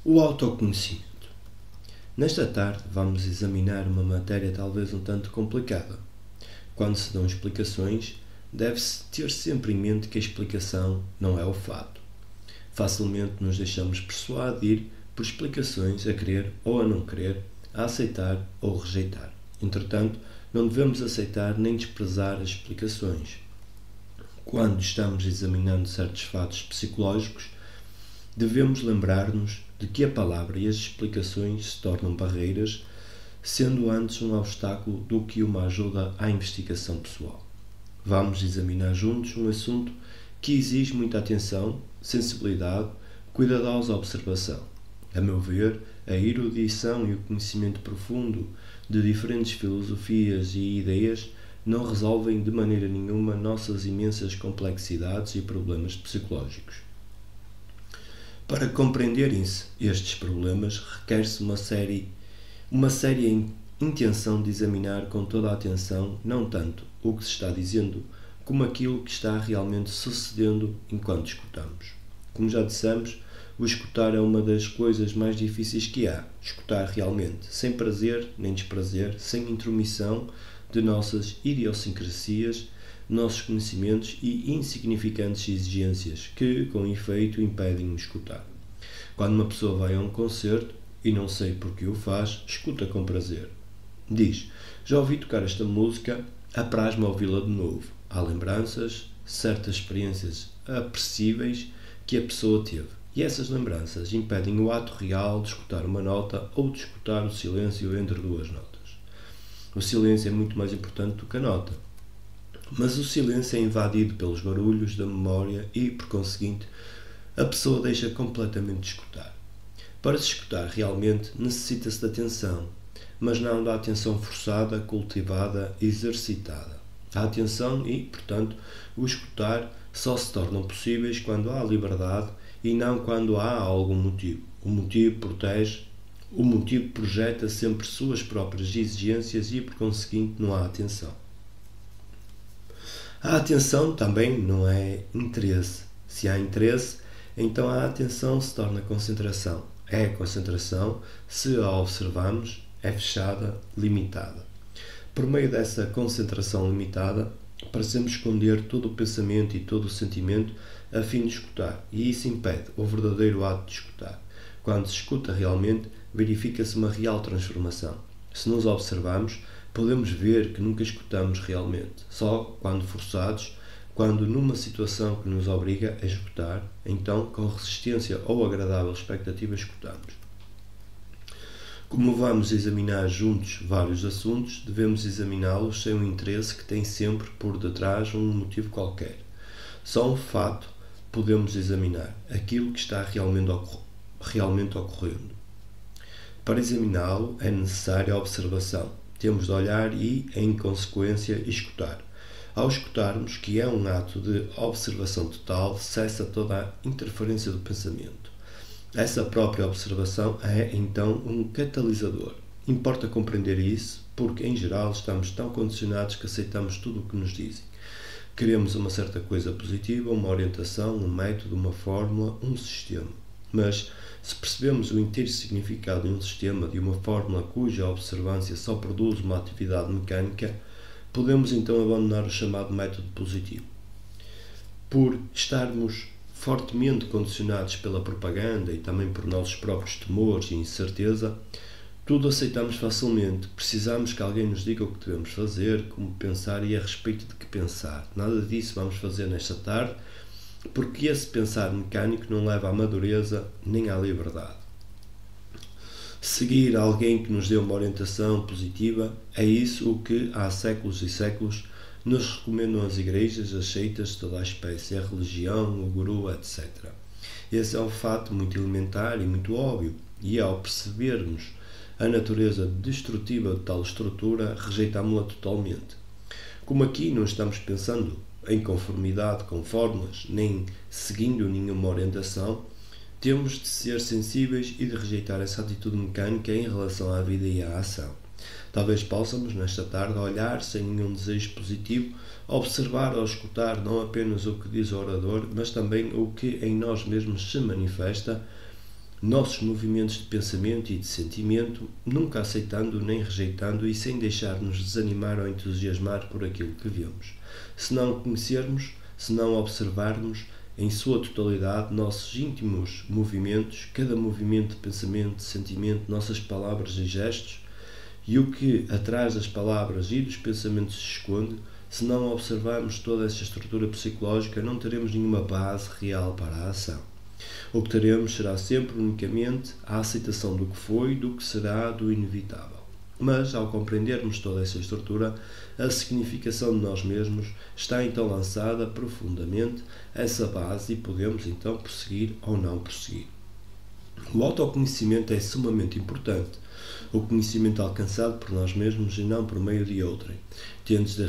O autoconhecimento. Nesta tarde vamos examinar uma matéria talvez um tanto complicada. Quando se dão explicações, deve-se ter sempre em mente que a explicação não é o fato. Facilmente nos deixamos persuadir por explicações a querer ou a não querer, a aceitar ou rejeitar. Entretanto, não devemos aceitar nem desprezar as explicações. Quando estamos examinando certos fatos psicológicos, devemos lembrar-nos de que a palavra e as explicações se tornam barreiras, sendo antes um obstáculo do que uma ajuda à investigação pessoal. Vamos examinar juntos um assunto que exige muita atenção, sensibilidade, cuidadosa observação. A meu ver, a erudição e o conhecimento profundo de diferentes filosofias e ideias não resolvem de maneira nenhuma nossas imensas complexidades e problemas psicológicos. Para compreenderem-se estes problemas, requer-se uma séria intenção de examinar com toda a atenção não tanto o que se está dizendo, como aquilo que está realmente sucedendo enquanto escutamos. Como já dissemos, o escutar é uma das coisas mais difíceis que há. Escutar realmente, sem prazer nem desprazer, sem intromissão de nossas idiosincrasias, nossos conhecimentos e insignificantes exigências que, com efeito, impedem-me escutar. Quando uma pessoa vai a um concerto, e não sei por que o faz, escuta com prazer. Diz, já ouvi tocar esta música, apraz-me ouvi-la de novo. Há lembranças, certas experiências apreciáveis que a pessoa teve. E essas lembranças impedem o ato real de escutar uma nota ou de escutar o silêncio entre duas notas. O silêncio é muito mais importante do que a nota. Mas o silêncio é invadido pelos barulhos da memória e, por conseguinte, a pessoa deixa completamente de escutar. Para se escutar realmente, necessita-se de atenção, mas não da atenção forçada, cultivada, exercitada. A atenção e, portanto, o escutar só se tornam possíveis quando há liberdade e não quando há algum motivo. O motivo projeta sempre suas próprias exigências e, por conseguinte, não há atenção. A atenção também não é interesse. Se há interesse, então a atenção se torna concentração. É concentração, se a observamos, é fechada, limitada. Por meio dessa concentração limitada, parecemos esconder todo o pensamento e todo o sentimento a fim de escutar, e isso impede o verdadeiro ato de escutar. Quando se escuta realmente, verifica-se uma real transformação. Se nos observamos, podemos ver que nunca escutamos realmente. Só quando forçados, quando numa situação que nos obriga a escutar, então com resistência ou agradável expectativa escutamos. Como vamos examinar juntos vários assuntos, devemos examiná-los sem o interesse que tem sempre por detrás um motivo qualquer. Só um fato podemos examinar, aquilo que está realmente ocorrendo. Para examiná-lo é necessária a observação. Temos de olhar e, em consequência, escutar. Ao escutarmos, que é um ato de observação total, cessa toda a interferência do pensamento. Essa própria observação é, então, um catalisador. Importa compreender isso, porque, em geral, estamos tão condicionados que aceitamos tudo o que nos dizem. Queremos uma certa coisa positiva, uma orientação, um método, uma fórmula, um sistema. Mas, se percebemos o inteiro significado de um sistema, de uma fórmula cuja observância só produz uma atividade mecânica, podemos então abandonar o chamado método positivo. Por estarmos fortemente condicionados pela propaganda e também por nossos próprios temores e incerteza, tudo aceitamos facilmente. Precisamos que alguém nos diga o que devemos fazer, como pensar e a respeito de que pensar. Nada disso vamos fazer nesta tarde, porque esse pensar mecânico não leva à madureza nem à liberdade. Seguir alguém que nos dê uma orientação positiva é isso o que há séculos e séculos nos recomendam as igrejas, as seitas de toda a espécie, a religião, o guru, etc. Esse é um fato muito elementar e muito óbvio, e ao percebermos a natureza destrutiva de tal estrutura, rejeitámo-la totalmente. Como aqui não estamos pensando em conformidade com fórmulas, nem seguindo nenhuma orientação, temos de ser sensíveis e de rejeitar essa atitude mecânica em relação à vida e à ação. Talvez possamos, nesta tarde, olhar sem nenhum desejo positivo, observar ou escutar não apenas o que diz o orador, mas também o que em nós mesmos se manifesta nossos movimentos de pensamento e de sentimento, nunca aceitando nem rejeitando e sem deixar-nos desanimar ou entusiasmar por aquilo que vemos. Se não conhecermos, se não observarmos em sua totalidade nossos íntimos movimentos, cada movimento de pensamento, de sentimento, nossas palavras e gestos, e o que atrás das palavras e dos pensamentos se esconde, se não observarmos toda essa estrutura psicológica, não teremos nenhuma base real para a ação. O que teremos será sempre unicamente a aceitação do que foi, do que será, do inevitável. Mas, ao compreendermos toda essa estrutura, a significação de nós mesmos está então lançada profundamente essa base e podemos então prosseguir ou não prosseguir. O autoconhecimento é sumamente importante. O conhecimento alcançado por nós mesmos e não por meio de outrem. Tendes de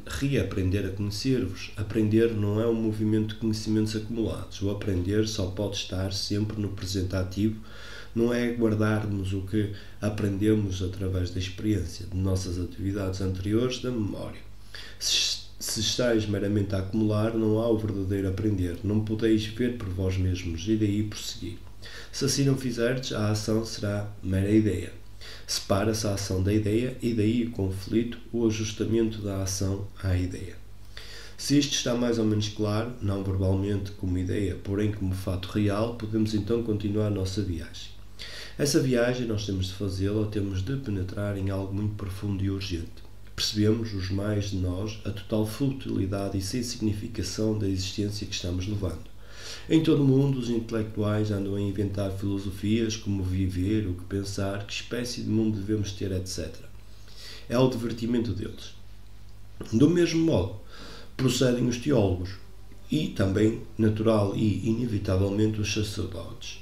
reaprender a conhecer-vos. Aprender não é um movimento de conhecimentos acumulados. O aprender só pode estar sempre no presente ativo. Não é guardarmos o que aprendemos através da experiência, de nossas atividades anteriores, da memória. Se estáis meramente a acumular, não há o verdadeiro aprender. Não podeis ver por vós mesmos e daí prosseguir. Se assim não fizerdes, a ação será mera ideia. Separa-se a ação da ideia e daí o conflito, o ajustamento da ação à ideia. Se isto está mais ou menos claro, não verbalmente como ideia, porém como fato real, podemos então continuar a nossa viagem. Essa viagem nós temos de fazê-la, temos de penetrar em algo muito profundo e urgente. Percebemos, os mais de nós, a total futilidade e sem significação da existência que estamos levando. Em todo o mundo, os intelectuais andam a inventar filosofias como viver, o que pensar, que espécie de mundo devemos ter, etc. É o divertimento deles. Do mesmo modo, procedem os teólogos e também, natural e inevitavelmente, os sacerdotes.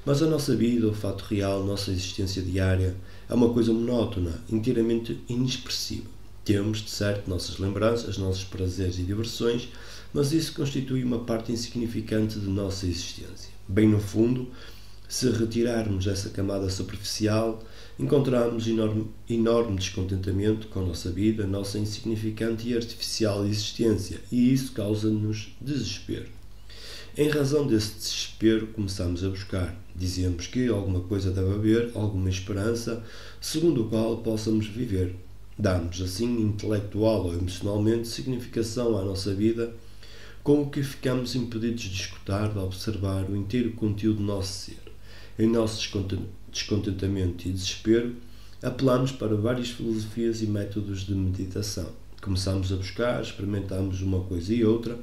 Mas a nossa vida, o fato real, a nossa existência diária, é uma coisa monótona, inteiramente inexpressiva. Temos, de certo, nossas lembranças, nossos prazeres e diversões, mas isso constitui uma parte insignificante de nossa existência. Bem no fundo, se retirarmos essa camada superficial, encontramos enorme descontentamento com a nossa vida, nossa insignificante e artificial existência, e isso causa-nos desespero. Em razão desse desespero, começamos a buscar. Dizemos que alguma coisa deve haver, alguma esperança, segundo o qual possamos viver. Damos, assim, intelectual ou emocionalmente, significação à nossa vida, com o que ficamos impedidos de escutar, de observar o inteiro conteúdo do nosso ser. Em nosso descontentamento e desespero, apelamos para várias filosofias e métodos de meditação. Começamos a buscar, experimentamos uma coisa e outra,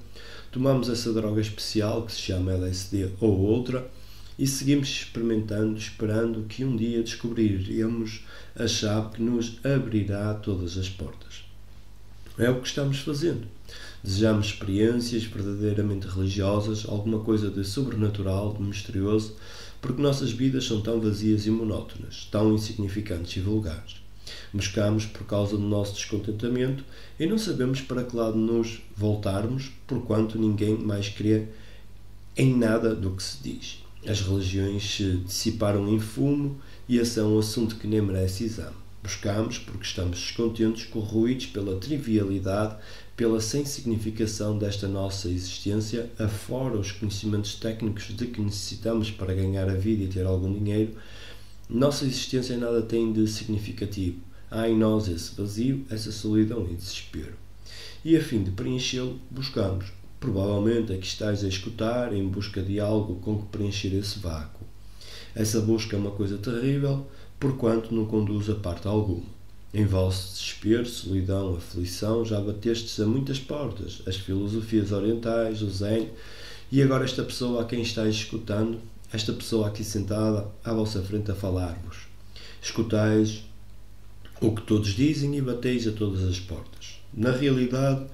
tomamos essa droga especial que se chama LSD ou outra e seguimos experimentando, esperando que um dia descobriremos a chave que nos abrirá todas as portas. É o que estamos fazendo. Desejamos experiências verdadeiramente religiosas, alguma coisa de sobrenatural, de misterioso, porque nossas vidas são tão vazias e monótonas, tão insignificantes e vulgares. Buscamos por causa do nosso descontentamento e não sabemos para que lado nos voltarmos, porquanto ninguém mais crê em nada do que se diz. As religiões se dissiparam em fumo e esse é um assunto que nem merece exame. Buscamos porque estamos descontentes, corroídos pela trivialidade, pela sem significação desta nossa existência, afora os conhecimentos técnicos de que necessitamos para ganhar a vida e ter algum dinheiro. Nossa existência nada tem de significativo. Há em nós esse vazio, essa solidão e desespero. E a fim de preenchê-lo, buscamos. Provavelmente aqui estáis a escutar em busca de algo com que preencher esse vácuo. Essa busca é uma coisa terrível, porquanto não conduz a parte alguma. Em vosso desespero, solidão, aflição, já batestes a muitas portas, as filosofias orientais, o Zen, e agora esta pessoa a quem estáis escutando, esta pessoa aqui sentada à vossa frente a falar-vos. Escutais o que todos dizem e bateis a todas as portas. Na realidade,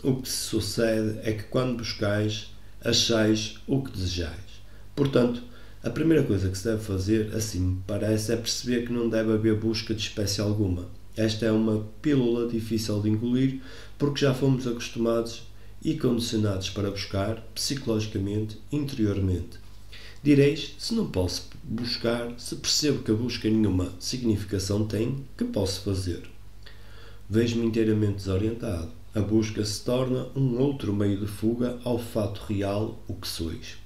o que se sucede é que quando buscais, achais o que desejais. Portanto, a primeira coisa que se deve fazer, assim me parece, é perceber que não deve haver busca de espécie alguma. Esta é uma pílula difícil de engolir, porque já fomos acostumados e condicionados para buscar, psicologicamente, interiormente. Direis, se não posso buscar, se percebo que a busca nenhuma significação tem, que posso fazer? Vejo-me inteiramente desorientado. A busca se torna um outro meio de fuga ao fato real, o que sois.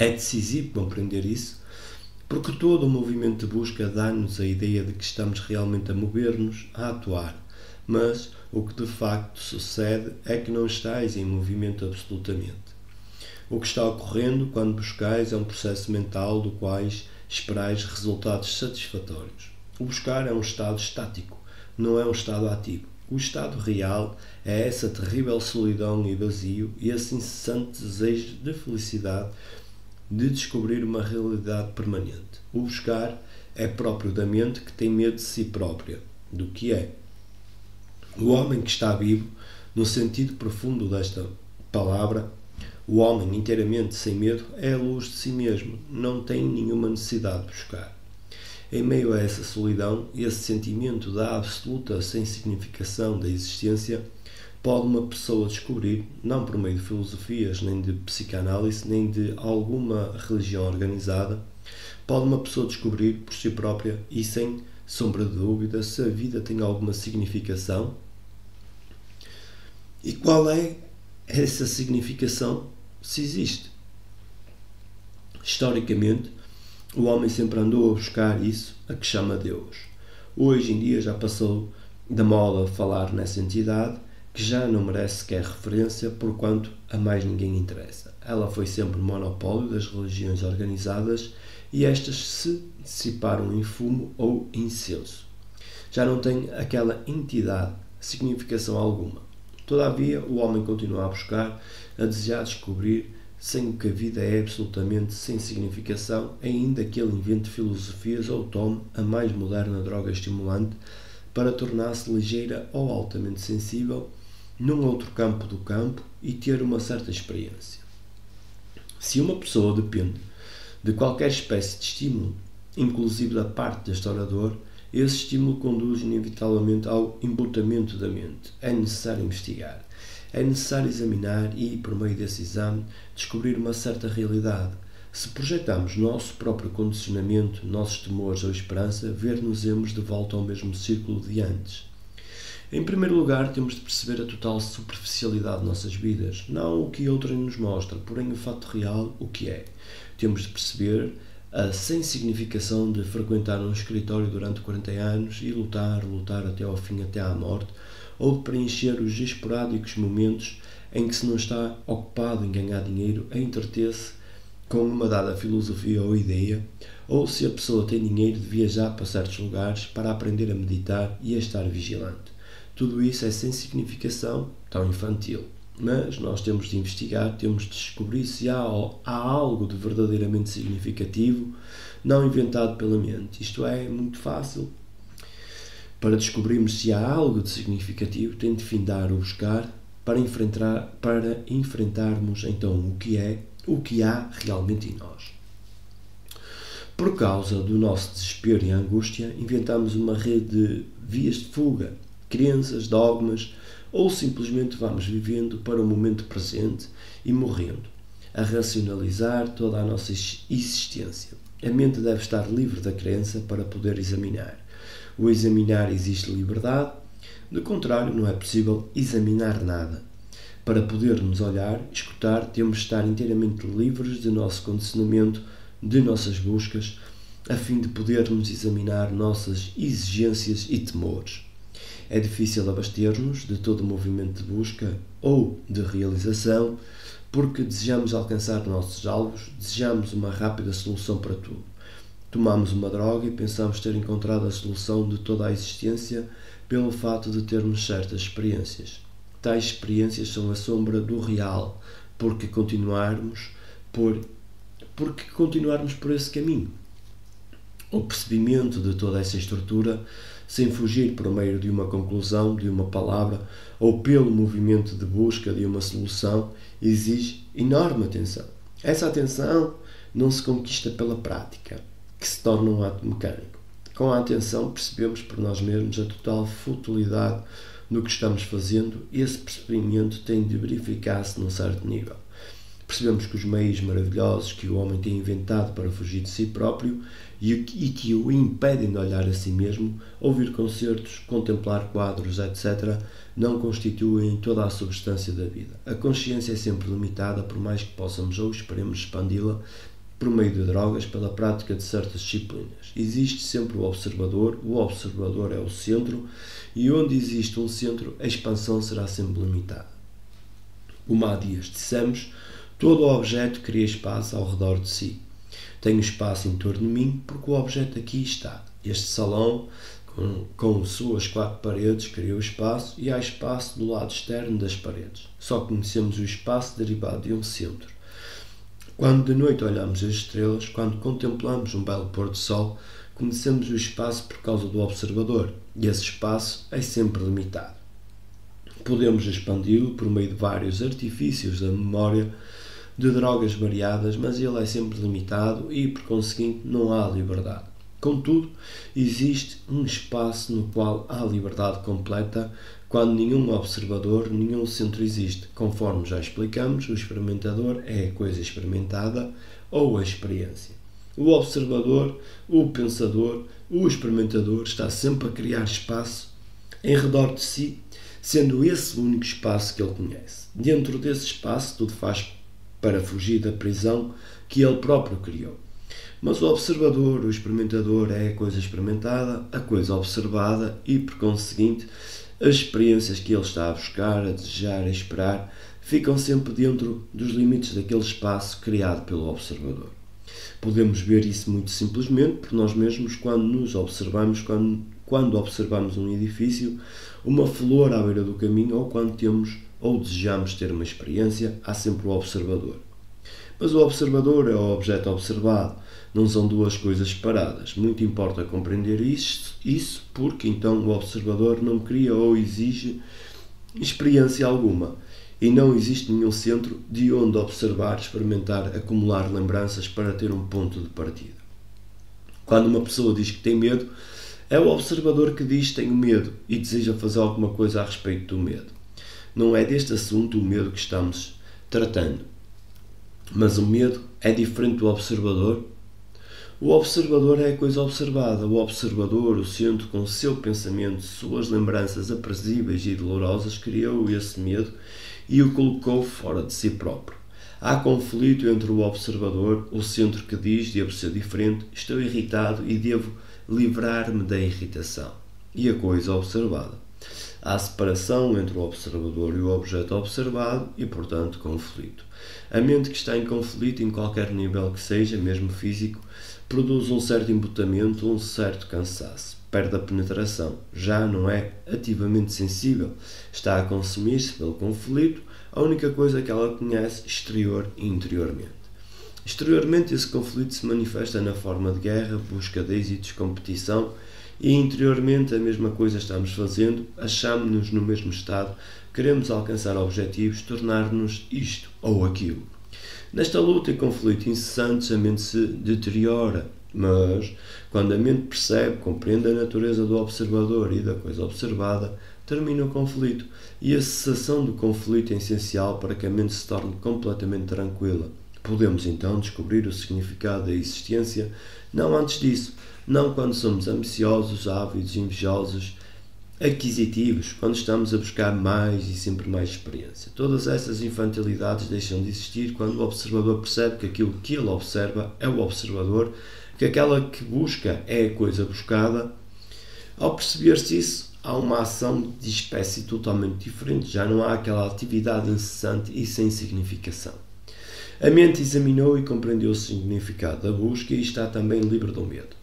É decisivo compreender isso, porque todo o movimento de busca dá-nos a ideia de que estamos realmente a mover-nos, a atuar, mas o que de facto sucede é que não estáis em movimento absolutamente. O que está ocorrendo quando buscais é um processo mental do qual esperais resultados satisfatórios. O buscar é um estado estático, não é um estado ativo. O estado real é essa terrível solidão e vazio e esse incessante desejo de felicidade, de descobrir uma realidade permanente. O buscar é próprio da mente que tem medo de si própria, do que é. O homem que está vivo, no sentido profundo desta palavra, o homem inteiramente sem medo é a luz de si mesmo, não tem nenhuma necessidade de buscar. Em meio a essa solidão e esse sentimento da absoluta sem significação da existência, pode uma pessoa descobrir, não por meio de filosofias, nem de psicanálise, nem de alguma religião organizada, pode uma pessoa descobrir por si própria e sem sombra de dúvida se a vida tem alguma significação e qual é essa significação, se existe. Historicamente, o homem sempre andou a buscar isso a que chama Deus. Hoje em dia já passou da moda falar nessa entidade que já não merece sequer referência porquanto a mais ninguém interessa. Ela foi sempre monopólio das religiões organizadas e estas se dissiparam em fumo ou incenso. Já não tem aquela entidade significação alguma. Todavia, o homem continua a buscar, a desejar descobrir, sem que a vida é absolutamente sem significação, ainda que ele invente filosofias ou tome a mais moderna droga estimulante para tornar-se ligeira ou altamente sensível num outro campo do campo e ter uma certa experiência. Se uma pessoa depende de qualquer espécie de estímulo, inclusive da parte deste orador, esse estímulo conduz inevitavelmente ao embutamento da mente. É necessário investigar. É necessário examinar e, por meio desse exame, descobrir uma certa realidade. Se projetamos nosso próprio condicionamento, nossos temores ou esperança, ver-nos-emos de volta ao mesmo círculo de antes. Em primeiro lugar, temos de perceber a total superficialidade de nossas vidas, não o que outrem nos mostra, porém o fato real, o que é. Temos de perceber a sem significação de frequentar um escritório durante 40 anos e lutar até ao fim, até à morte, ou de preencher os esporádicos momentos em que se não está ocupado em ganhar dinheiro, a entreter-se com uma dada filosofia ou ideia, ou se a pessoa tem dinheiro de viajar para certos lugares para aprender a meditar e a estar vigilante. Tudo isso é sem significação, tão infantil. Mas nós temos de investigar, temos de descobrir se há algo de verdadeiramente significativo, não inventado pela mente. Isto é muito fácil. Para descobrirmos se há algo de significativo, tem de findar o buscar para enfrentarmos então o que há realmente em nós. Por causa do nosso desespero e angústia, inventamos uma rede de vias de fuga, crenças, dogmas, ou simplesmente vamos vivendo para o momento presente e morrendo, a racionalizar toda a nossa existência. A mente deve estar livre da crença para poder examinar. O examinar existe liberdade, do contrário não é possível examinar nada. Para podermos olhar, escutar, temos de estar inteiramente livres do nosso condicionamento, de nossas buscas, a fim de podermos examinar nossas exigências e temores. É difícil abaster-nos de todo o movimento de busca ou de realização, porque desejamos alcançar nossos alvos, desejamos uma rápida solução para tudo. Tomamos uma droga e pensamos ter encontrado a solução de toda a existência pelo fato de termos certas experiências. Tais experiências são a sombra do real, porque continuarmos por esse caminho. O percebimento de toda essa estrutura, sem fugir por meio de uma conclusão, de uma palavra, ou pelo movimento de busca de uma solução, exige enorme atenção. Essa atenção não se conquista pela prática, que se torna um ato mecânico. Com a atenção percebemos por nós mesmos a total futilidade do que estamos fazendo e esse percebimento tem de verificar-se num certo nível. Percebemos que os meios maravilhosos que o homem tem inventado para fugir de si próprio e que o impedem de olhar a si mesmo, ouvir concertos, contemplar quadros, etc., não constituem toda a substância da vida. A consciência é sempre limitada, por mais que possamos ou esperemos expandi-la por meio de drogas, pela prática de certas disciplinas. Existe sempre o observador é o centro, e onde existe um centro, a expansão será sempre limitada. Como há dias dissemos, todo o objeto cria espaço ao redor de si. Tenho espaço em torno de mim porque o objeto aqui está. Este salão, com suas 4 paredes, cria o espaço e há espaço do lado externo das paredes. Só conhecemos o espaço derivado de um centro. Quando de noite olhamos as estrelas, quando contemplamos um belo pôr do sol, conhecemos o espaço por causa do observador, e esse espaço é sempre limitado. Podemos expandi-lo por meio de vários artifícios da memória, de drogas variadas, mas ele é sempre limitado e, por conseguinte, não há liberdade. Contudo, existe um espaço no qual há liberdade completa quando nenhum observador, nenhum centro existe. Conforme já explicamos, o experimentador é a coisa experimentada ou a experiência. O observador, o pensador, o experimentador está sempre a criar espaço em redor de si, sendo esse o único espaço que ele conhece. Dentro desse espaço, tudo faz para fugir da prisão que ele próprio criou. Mas o observador, o experimentador, é a coisa experimentada, a coisa observada e, por conseguinte, as experiências que ele está a buscar, a desejar, a esperar, ficam sempre dentro dos limites daquele espaço criado pelo observador. Podemos ver isso muito simplesmente por nós mesmos quando nos observamos, quando observamos um edifício, uma flor à beira do caminho ou quando temos ou desejamos ter uma experiência, há sempre o observador. Mas o observador é o objeto observado, não são duas coisas separadas. Muito importa compreender isso porque então o observador não cria ou exige experiência alguma e não existe nenhum centro de onde observar, experimentar, acumular lembranças para ter um ponto de partida. Quando uma pessoa diz que tem medo, é o observador que diz tenho medo e deseja fazer alguma coisa a respeito do medo. Não é deste assunto o medo que estamos tratando. Mas o medo é diferente do observador? O observador é a coisa observada. O observador, o centro, com o seu pensamento, suas lembranças aprazíveis e dolorosas, criou esse medo e o colocou fora de si próprio. Há conflito entre o observador, o centro que diz devo ser diferente, estou irritado e devo livrar-me da irritação, e a coisa observada. Há separação entre o observador e o objeto observado e, portanto, conflito. A mente que está em conflito, em qualquer nível que seja, mesmo físico, produz um certo embotamento, um certo cansaço. Perde a penetração. Já não é ativamente sensível. Está a consumir-se pelo conflito, a única coisa que ela conhece exterior e interiormente. Exteriormente, esse conflito se manifesta na forma de guerra, busca de êxitos, competição, e interiormente a mesma coisa estamos fazendo, achamos-nos no mesmo estado, queremos alcançar objetivos, tornar-nos isto ou aquilo. Nesta luta e conflito incessantes a mente se deteriora, mas quando a mente percebe, compreende a natureza do observador e da coisa observada, termina o conflito, e a cessação do conflito é essencial para que a mente se torne completamente tranquila. Podemos então descobrir o significado da existência, não antes disso, não quando somos ambiciosos, ávidos, invejosos, aquisitivos, quando estamos a buscar mais e sempre mais experiência. Todas essas infantilidades deixam de existir quando o observador percebe que aquilo que ele observa é o observador, que aquela que busca é a coisa buscada. Ao perceber-se isso, há uma ação de espécie totalmente diferente, já não há aquela atividade incessante e sem significação. A mente examinou e compreendeu o significado da busca e está também livre do medo.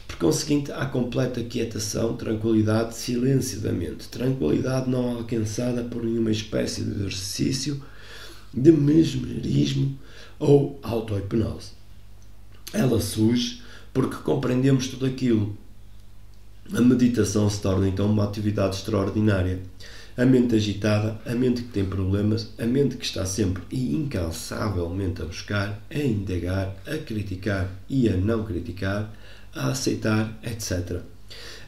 Por conseguinte, há completa quietação, tranquilidade, silêncio da mente. Tranquilidade não alcançada por nenhuma espécie de exercício, de mesmerismo ou auto-hipnose. Ela surge porque compreendemos tudo aquilo. A meditação se torna então uma atividade extraordinária. A mente agitada, a mente que tem problemas, a mente que está sempre e incansavelmente a buscar, a indagar, a criticar e a não criticar, a aceitar, etc.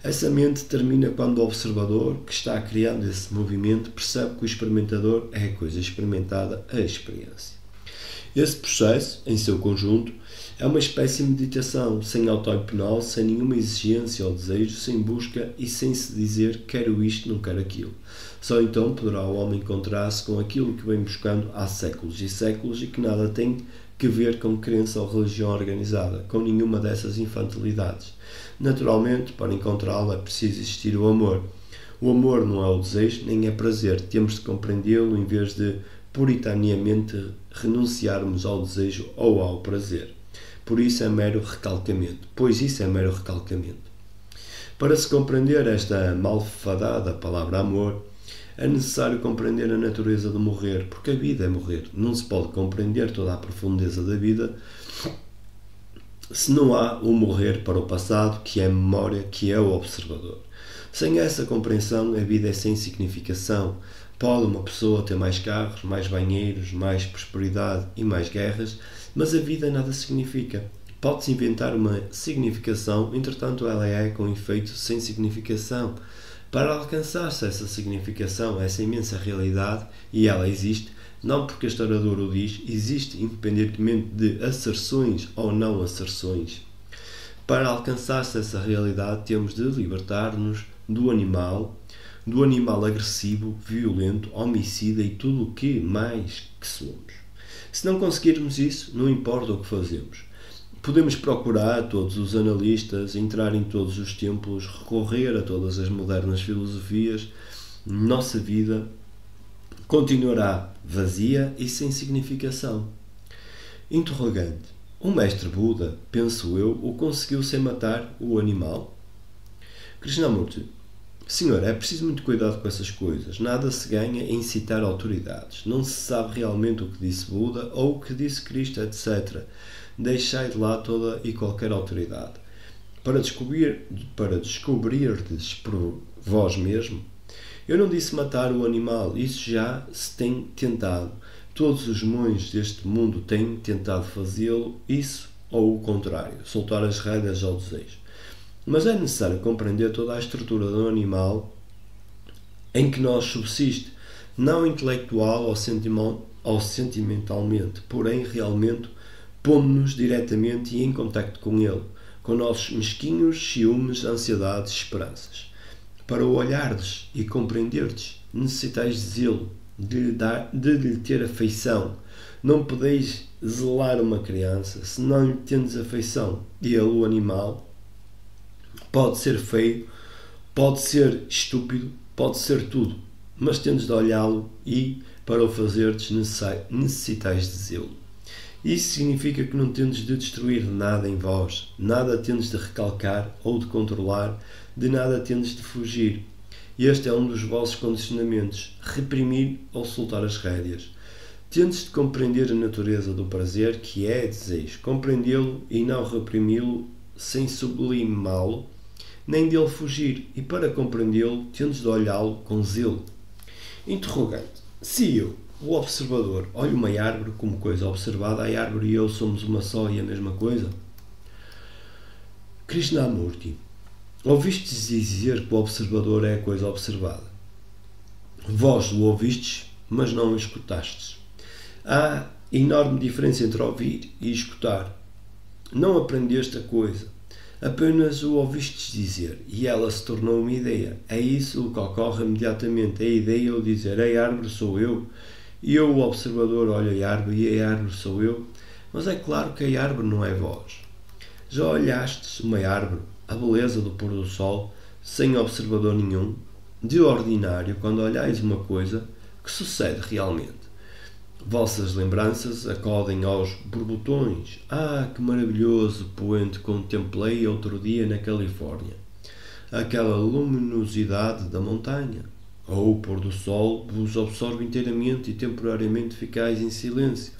Essa mente termina quando o observador, que está criando esse movimento, percebe que o experimentador é a coisa experimentada, a experiência. Esse processo, em seu conjunto, é uma espécie de meditação, sem auto-hipnose, sem nenhuma exigência ou desejo, sem busca e sem se dizer quero isto, não quero aquilo. Só então poderá o homem encontrar-se com aquilo que vem buscando há séculos e séculos e que nada tem que ver com crença ou religião organizada, com nenhuma dessas infantilidades. Naturalmente, para encontrá-lo é preciso existir o amor. O amor não é o desejo, nem é prazer. Temos de compreendê-lo em vez de puritaneamente renunciarmos ao desejo ou ao prazer. Pois isso é mero recalcamento. Para se compreender esta malfadada palavra amor, é necessário compreender a natureza do morrer, porque a vida é morrer. Não se pode compreender toda a profundeza da vida se não há o morrer para o passado, que é a memória, que é o observador. Sem essa compreensão, a vida é sem significação. Pode uma pessoa ter mais carros, mais banheiros, mais prosperidade e mais guerras, mas a vida nada significa. Pode-se inventar uma significação, entretanto ela é com efeito sem significação. Para alcançar-se essa significação, essa imensa realidade, e ela existe, não porque a historiadora o diz, existe independentemente de asserções ou não asserções. Para alcançar-se essa realidade, temos de libertar-nos do animal agressivo, violento, homicida e tudo o que mais que somos. Se não conseguirmos isso, não importa o que fazemos. Podemos procurar todos os analistas, entrar em todos os templos, recorrer a todas as modernas filosofias. Nossa vida continuará vazia e sem significação. Interrogante. O mestre Buda, penso eu, o conseguiu sem matar o animal? Krishnamurti. Senhor, é preciso muito cuidado com essas coisas. Nada se ganha em citar autoridades. Não se sabe realmente o que disse Buda ou o que disse Cristo, etc. Deixai de lá toda e qualquer autoridade. Para descobrirdes por vós mesmo. Eu não disse matar o animal. Isso já se tem tentado. Todos os monges deste mundo têm tentado fazê-lo, isso ou o contrário, soltar as rédeas ao desejo. Mas é necessário compreender toda a estrutura do animal em que nós subsiste, não intelectual ou sentimentalmente, porém realmente pondo-nos diretamente e em contacto com ele, com nossos mesquinhos ciúmes, ansiedades e esperanças. Para o olhardes e compreenderdes, necessitais de zelo, de lhe ter afeição. Não podeis zelar uma criança se não lhe tendes afeição. Ele, o animal, pode ser feio, pode ser estúpido, pode ser tudo, mas tendes de olhá-lo e, para o fazerdes, necessitais de zelo. Isso significa que não tendes de destruir nada em vós, nada tendes de recalcar ou de controlar, de nada tendes de fugir. Este é um dos vossos condicionamentos, reprimir ou soltar as rédeas. Tendes de compreender a natureza do prazer, que é desejo, compreendê-lo e não reprimi-lo sem sublimá-lo, nem dele fugir, e para compreendê-lo, tendes de olhá-lo com zelo. Interrogante. Se eu, o observador, olho uma árvore como coisa observada, a árvore e eu somos uma só e a mesma coisa? Krishnamurti. Ouvistes dizer que o observador é a coisa observada. Vós o ouvistes, mas não o escutastes. Há enorme diferença entre ouvir e escutar. Não aprendeste a coisa, apenas o ouvistes dizer, e ela se tornou uma ideia. É isso o que ocorre imediatamente. A ideia é o dizer, a árvore sou eu, e eu, o observador, olho a árvore e a árvore sou eu. Mas é claro que a árvore não é vós. Já olhastes uma árvore, a beleza do pôr do sol, sem observador nenhum? De ordinário, quando olhais uma coisa, que sucede realmente? Vossas lembranças acodem aos borbotões. Ah, que maravilhoso poente contemplei outro dia na Califórnia. Aquela luminosidade da montanha. Ou o pôr do sol vos absorve inteiramente e temporariamente ficais em silêncio.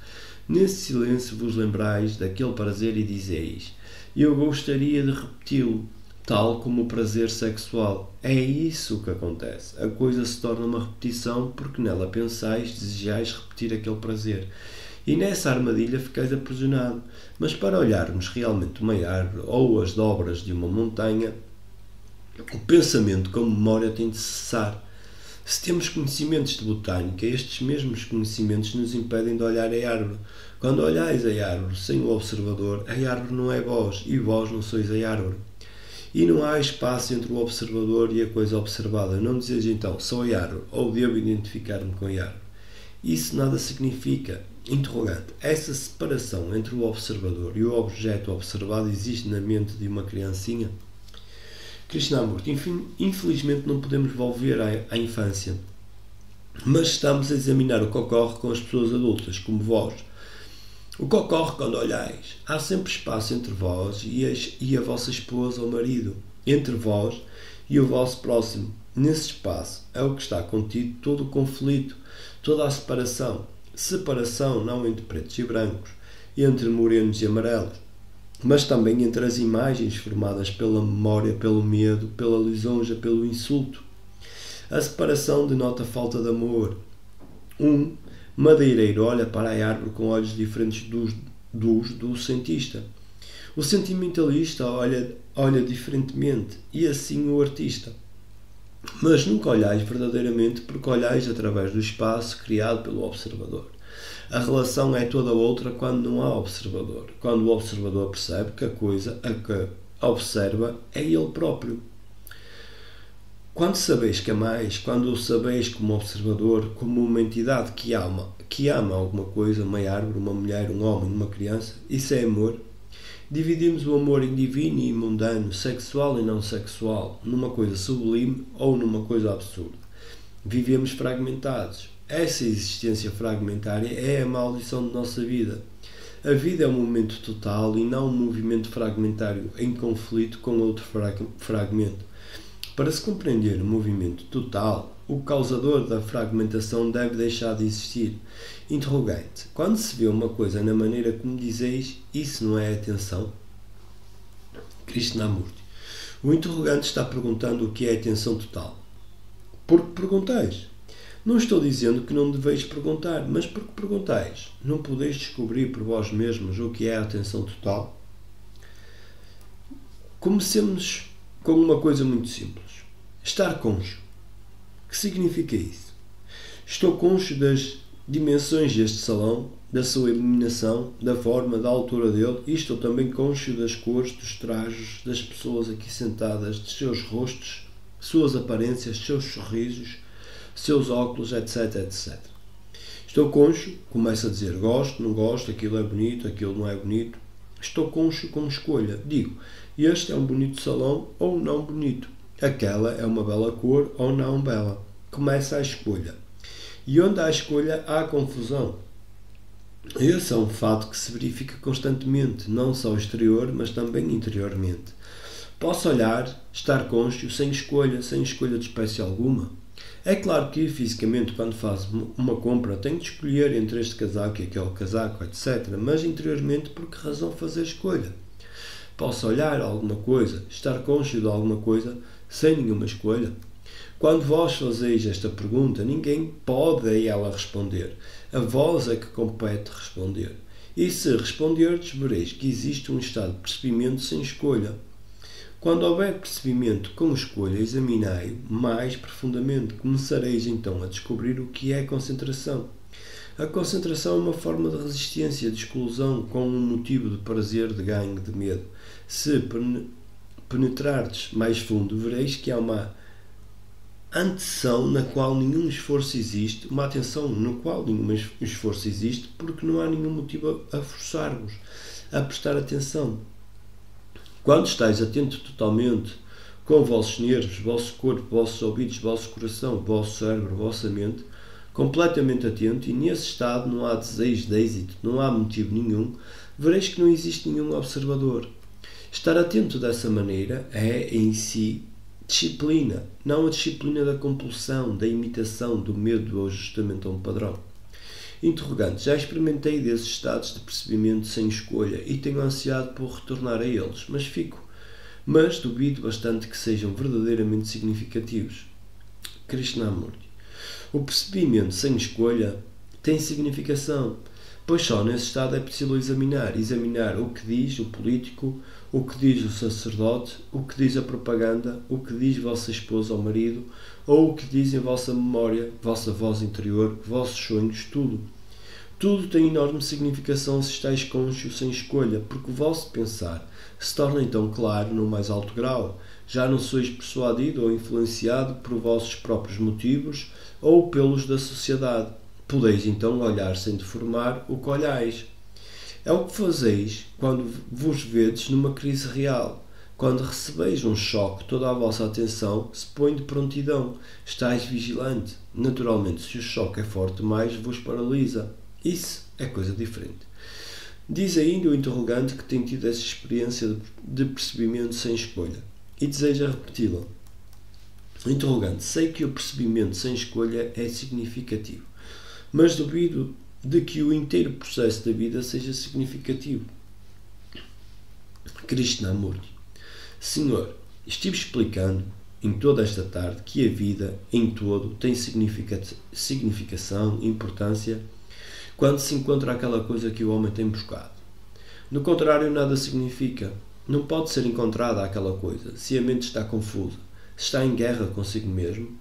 Nesse silêncio vos lembrais daquele prazer e dizeis, eu gostaria de repeti-lo, tal como o prazer sexual. É isso que acontece. A coisa se torna uma repetição porque nela pensais, desejais repetir aquele prazer. E nessa armadilha ficais aprisionado. Mas para olharmos realmente uma árvore ou as dobras de uma montanha, o pensamento com memória tem de cessar. Se temos conhecimentos de botânica, estes mesmos conhecimentos nos impedem de olhar a árvore. Quando olhais a árvore sem o observador, a árvore não é vós, e vós não sois a árvore. E não há espaço entre o observador e a coisa observada. Não dizes então, sou a árvore, ou devo identificar-me com a árvore. Isso nada significa. Interrogante. Essa separação entre o observador e o objeto observado existe na mente de uma criancinha? Krishnamurti, infelizmente não podemos volver à infância, mas estamos a examinar o que ocorre com as pessoas adultas, como vós. O que ocorre quando olhais? Há sempre espaço entre vós e a vossa esposa ou marido, entre vós e o vosso próximo. Nesse espaço é o que está contido todo o conflito, toda a separação. Separação não entre pretos e brancos, entre morenos e amarelos, mas também entre as imagens formadas pela memória, pelo medo, pela lisonja, pelo insulto. A separação denota falta de amor. Um madeireiro olha para a árvore com olhos diferentes do cientista. O sentimentalista olha diferentemente, e assim o artista. Mas nunca olhais verdadeiramente, porque olhais através do espaço criado pelo observador. A relação é toda outra quando não há observador. Quando o observador percebe que a coisa a que observa é ele próprio. Quando sabeis que amais, quando o sabeis como observador, como uma entidade que ama alguma coisa, uma árvore, uma mulher, um homem, uma criança, isso é amor. Dividimos o amor em divino e mundano, sexual e não sexual, numa coisa sublime ou numa coisa absurda. Vivemos fragmentados. Essa existência fragmentária é a maldição de nossa vida. A vida é um momento total e não um movimento fragmentário em conflito com outro fragmento. Para se compreender o movimento total, o causador da fragmentação deve deixar de existir. Interrogante. Quando se vê uma coisa na maneira como dizeis, isso não é atenção? Krishnamurti. O interrogante está perguntando o que é atenção total. Porque perguntais. Não estou dizendo que não deveis perguntar, mas porque perguntais. Não podeis descobrir por vós mesmos o que é a atenção total? Comecemos com uma coisa muito simples. Estar conscio. Que significa isso? Estou conscio das dimensões deste salão, da sua iluminação, da forma, da altura dele, e estou também conscio das cores, dos trajes, das pessoas aqui sentadas, dos seus rostos, suas aparências, seus sorrisos, seus óculos, etc, etc. Estou conscio, começo a dizer gosto, não gosto, aquilo é bonito, aquilo não é bonito. Estou conscio com escolha. Digo, este é um bonito salão ou não bonito. Aquela é uma bela cor ou não bela. Começa a escolha. E onde há escolha, há confusão. Esse é um fato que se verifica constantemente, não só exterior, mas também interiormente. Posso olhar, estar conscio, sem escolha de espécie alguma. É claro que, fisicamente, quando faço uma compra, tenho de escolher entre este casaco e aquele casaco, etc. Mas, interiormente, por que razão fazer escolha? Posso olhar alguma coisa, estar consciente de alguma coisa, sem nenhuma escolha? Quando vós fazeis esta pergunta, ninguém pode a ela responder. A vós é que compete responder. E se responderdes, vereis que existe um estado de percebimento sem escolha. Quando houver percebimento com escolha, examinai-o mais profundamente. Começareis então a descobrir o que é concentração. A concentração é uma forma de resistência, de exclusão, com um motivo de prazer, de ganho, de medo. Se penetrardes mais fundo, vereis que há uma atenção na qual nenhum esforço existe, uma atenção no qual nenhum esforço existe, porque não há nenhum motivo a forçar-vos a prestar atenção. Quando estáis atento totalmente com vossos nervos, vosso corpo, vossos ouvidos, vosso coração, vosso cérebro, vossa mente, completamente atento, e nesse estado não há desejo de êxito, não há motivo nenhum, vereis que não existe nenhum observador. Estar atento dessa maneira é, em si, disciplina, não a disciplina da compulsão, da imitação, do medo, do ajustamento a um padrão. Interrogante. Já experimentei desses estados de percebimento sem escolha e tenho ansiado por retornar a eles, mas duvido bastante que sejam verdadeiramente significativos. Krishnamurti. O percebimento sem escolha tem significação, pois só nesse estado é possível examinar o que diz o político, o que diz o sacerdote, o que diz a propaganda, o que diz vossa esposa ou marido, ou o que diz em vossa memória, vossa voz interior, vossos sonhos, tudo. Tudo tem enorme significação se estáis cônscios sem escolha, porque o vosso pensar se torna então claro no mais alto grau. Já não sois persuadido ou influenciado por vossos próprios motivos ou pelos da sociedade. Podeis então olhar sem deformar o que olhais. É o que fazeis quando vos vedes numa crise real. Quando recebeis um choque, toda a vossa atenção se põe de prontidão. Estais vigilante. Naturalmente, se o choque é forte demais, vos paralisa. Isso é coisa diferente. Diz ainda o interrogante que tem tido essa experiência de percebimento sem escolha e deseja repeti-la. O interrogante: sei que o percebimento sem escolha é significativo, mas duvido de que o inteiro processo da vida seja significativo. Krishnamurti: Senhor, estive explicando em toda esta tarde que a vida em todo tem significação, importância, quando se encontra aquela coisa que o homem tem buscado. No contrário, nada significa. Não pode ser encontrada aquela coisa, se a mente está confusa, se está em guerra consigo mesmo,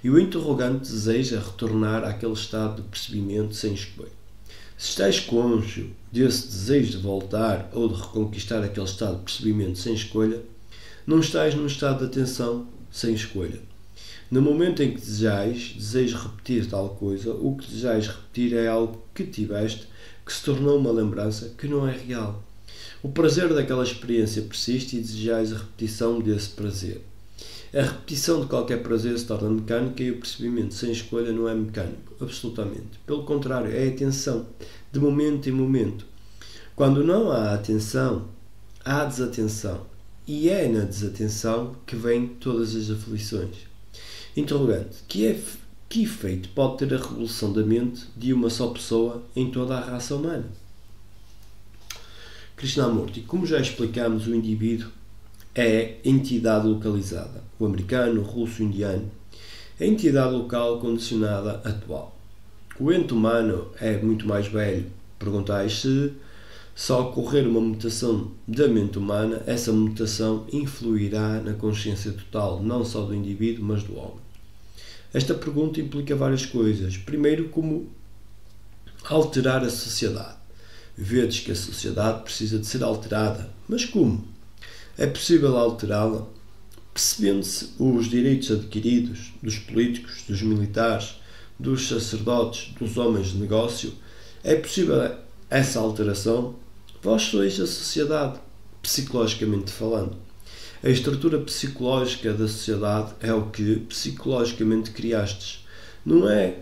e o interrogante deseja retornar àquele estado de percebimento sem escolha. Se estáis cônscio desse desejo de voltar ou de reconquistar aquele estado de percebimento sem escolha, não estáis num estado de atenção sem escolha. No momento em que desejo repetir tal coisa, o que desejais repetir é algo que tiveste, que se tornou uma lembrança que não é real. O prazer daquela experiência persiste e desejais a repetição desse prazer. A repetição de qualquer prazer se torna mecânica e o percebimento sem escolha não é mecânico, absolutamente. Pelo contrário, é atenção, de momento em momento. Quando não há atenção, há desatenção. E é na desatenção que vêm todas as aflições. Interrogante: que efeito pode ter a revolução da mente de uma só pessoa em toda a raça humana? Krishnamurti: como já explicamos, o indivíduo é entidade localizada. O americano, o russo, o indiano. A entidade local condicionada atual. O ente humano é muito mais velho. Perguntais se só ocorrer uma mutação da mente humana, essa mutação influirá na consciência total, não só do indivíduo, mas do homem. Esta pergunta implica várias coisas. Primeiro, como alterar a sociedade. Vedes que a sociedade precisa de ser alterada. Mas como? É possível alterá-la percebendo-se os direitos adquiridos dos políticos, dos militares, dos sacerdotes, dos homens de negócio. É possível essa alteração? Vós sois a sociedade, psicologicamente falando. A estrutura psicológica da sociedade é o que psicologicamente criastes. Não é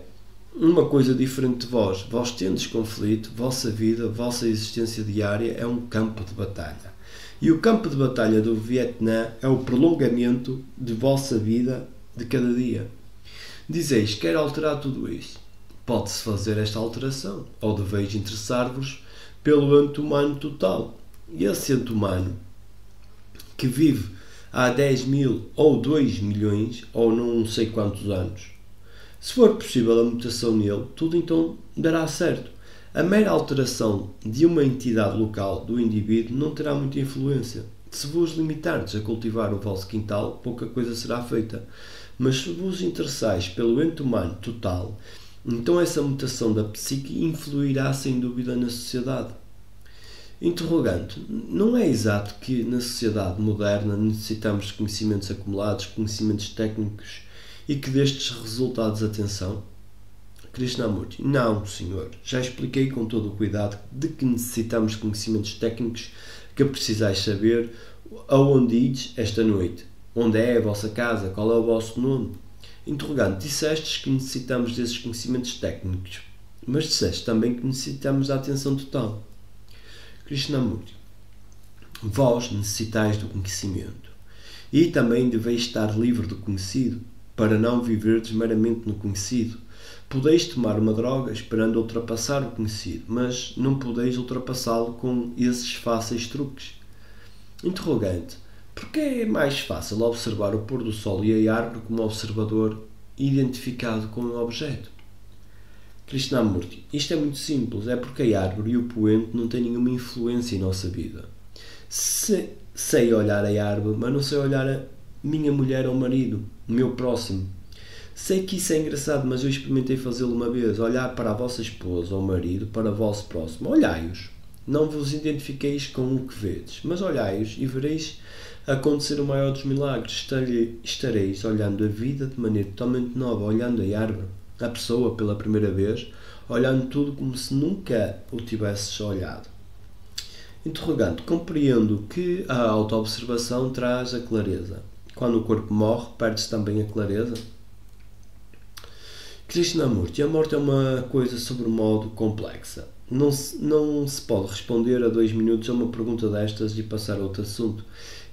uma coisa diferente de vós. Vós tendes conflito, vossa vida, vossa existência diária é um campo de batalha. E o campo de batalha do Vietnã é o prolongamento de vossa vida de cada dia. Dizeis: quero alterar tudo isso. Pode-se fazer esta alteração, ou deveis interessar-vos pelo ente humano total. E esse ente humano que vive há 10 mil ou 2 milhões ou não sei quantos anos. Se for possível a mutação nele, tudo então dará certo. A mera alteração de uma entidade local do indivíduo não terá muita influência. Se vos limitardes a cultivar o vosso quintal, pouca coisa será feita. Mas se vos interessais pelo ente humano total, então essa mutação da psique influirá sem dúvida na sociedade. Interrogante: não é exato que na sociedade moderna necessitamos de conhecimentos acumulados, conhecimentos técnicos e que destes resulta a desatenção? Krishnamurti: não, senhor. Já expliquei com todo o cuidado de que necessitamos de conhecimentos técnicos que precisais saber aonde ides esta noite. Onde é a vossa casa? Qual é o vosso nome? Interrogante: dissestes que necessitamos desses conhecimentos técnicos, mas disseste também que necessitamos da atenção total. Krishnamurti: vós necessitais do conhecimento e também deveis estar livre do conhecido, para não viverdes meramente no conhecido. Podeis tomar uma droga esperando ultrapassar o conhecido, mas não podeis ultrapassá-lo com esses fáceis truques. Interrogante: porque é mais fácil observar o pôr do sol e a árvore como observador identificado com um objeto? Krishnamurti, isto é muito simples, é porque a árvore e o poente não têm nenhuma influência em nossa vida. Sei olhar a árvore, mas não sei olhar a minha mulher ou marido, o meu próximo. Sei que isso é engraçado, mas eu experimentei fazê-lo uma vez, olhar para a vossa esposa ou marido, para o vosso próximo. Olhai-os. Não vos identifiqueis com o que vedes, mas olhai-os e vereis acontecer o maior dos milagres. Estareis olhando a vida de maneira totalmente nova, olhando a árvore, a pessoa pela primeira vez, olhando tudo como se nunca o tivesses olhado. Interrogante, compreendo que a autoobservação traz a clareza. Quando o corpo morre, perde-se também a clareza? Krishnamurti, a morte é uma coisa sobremodo complexa. Não se pode responder a 2 minutos a uma pergunta destas e passar a outro assunto.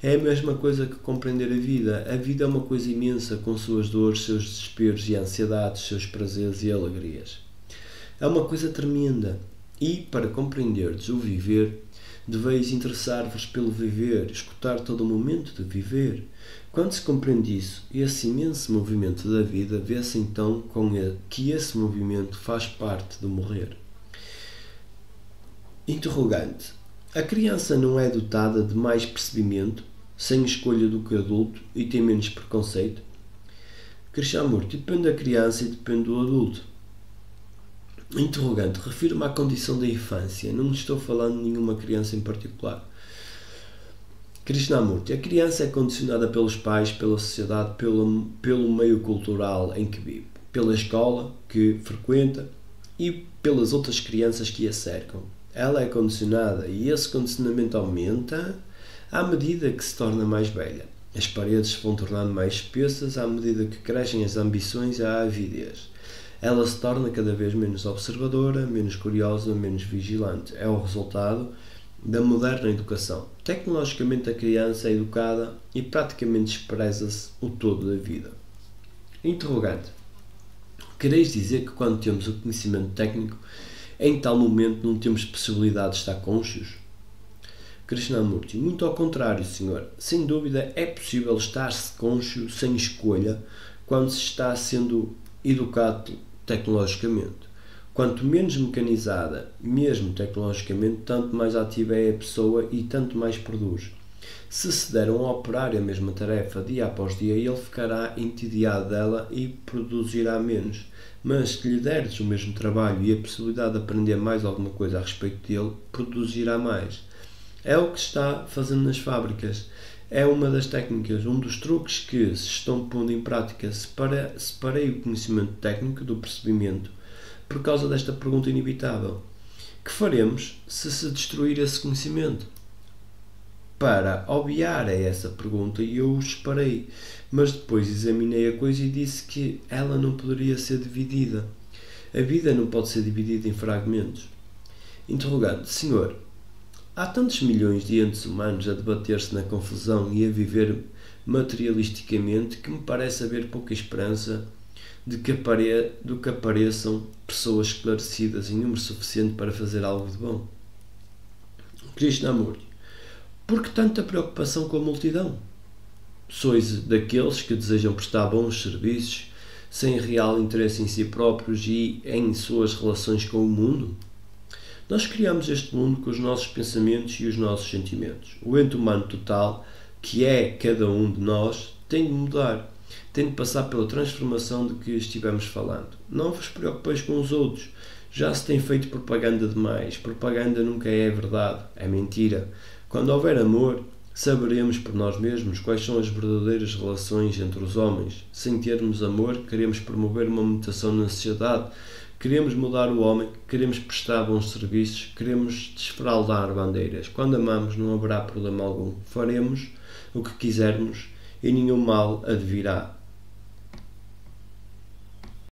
É a mesma coisa que compreender a vida. A vida é uma coisa imensa, com suas dores, seus desesperos e ansiedades, seus prazeres e alegrias. É uma coisa tremenda. E, para compreenderdes o viver, deveis interessar-vos pelo viver, escutar todo o momento de viver. Quando se compreende isso, esse imenso movimento da vida, vê-se então que esse movimento faz parte do morrer. Interrogante. A criança não é dotada de mais percebimento, sem escolha do que o adulto, e tem menos preconceito? Krishnamurti, depende da criança e depende do adulto. Interrogante. Refiro-me à condição da infância. Não estou falando de nenhuma criança em particular. Krishnamurti. A criança é condicionada pelos pais, pela sociedade, pelo meio cultural em que vive, pela escola que frequenta e pelas outras crianças que a cercam. Ela é condicionada e esse condicionamento aumenta à medida que se torna mais velha. As paredes vão tornando mais espessas à medida que crescem as ambições e a avidez. Ela se torna cada vez menos observadora, menos curiosa, menos vigilante. É o resultado da moderna educação. Tecnologicamente a criança é educada e praticamente expressa-se o todo da vida. Interrogante. Quereis dizer que quando temos o conhecimento técnico, em tal momento não temos possibilidade de estar cônscios? Krishnamurti. Muito ao contrário, senhor. Sem dúvida é possível estar-se cônscio sem escolha quando se está sendo educado tecnologicamente. Quanto menos mecanizada, mesmo tecnologicamente, tanto mais ativa é a pessoa e tanto mais produz. Se der a um operário a mesma tarefa dia após dia, ele ficará entediado dela e produzirá menos. Mas se lhe deres o mesmo trabalho e a possibilidade de aprender mais alguma coisa a respeito dele, produzirá mais. É o que se está fazendo nas fábricas. É uma das técnicas, um dos truques que se estão pondo em prática. Separei o conhecimento técnico do percebimento por causa desta pergunta inevitável. Que faremos se destruir esse conhecimento? Para obviar a essa pergunta, eu o separei, mas depois examinei a coisa e disse que ela não poderia ser dividida. A vida não pode ser dividida em fragmentos. Interrogante. Senhor, há tantos milhões de entes humanos a debater-se na confusão e a viver materialisticamente que me parece haver pouca esperança de que apareçam pessoas esclarecidas em número suficiente para fazer algo de bom. Krishnamurti. Por que tanta preocupação com a multidão? Sois daqueles que desejam prestar bons serviços sem real interesse em si próprios e em suas relações com o mundo? Nós criamos este mundo com os nossos pensamentos e os nossos sentimentos. O ente humano total, que é cada um de nós, tem de mudar. Tem de passar pela transformação de que estivemos falando. Não vos preocupeis com os outros. Já se tem feito propaganda demais. Propaganda nunca é verdade. É mentira. Quando houver amor, saberemos por nós mesmos quais são as verdadeiras relações entre os homens. Sem termos amor, queremos promover uma mutação na sociedade. Queremos mudar o homem, queremos prestar bons serviços, queremos desfraldar bandeiras. Quando amamos, não haverá problema algum. Faremos o que quisermos e nenhum mal advirá.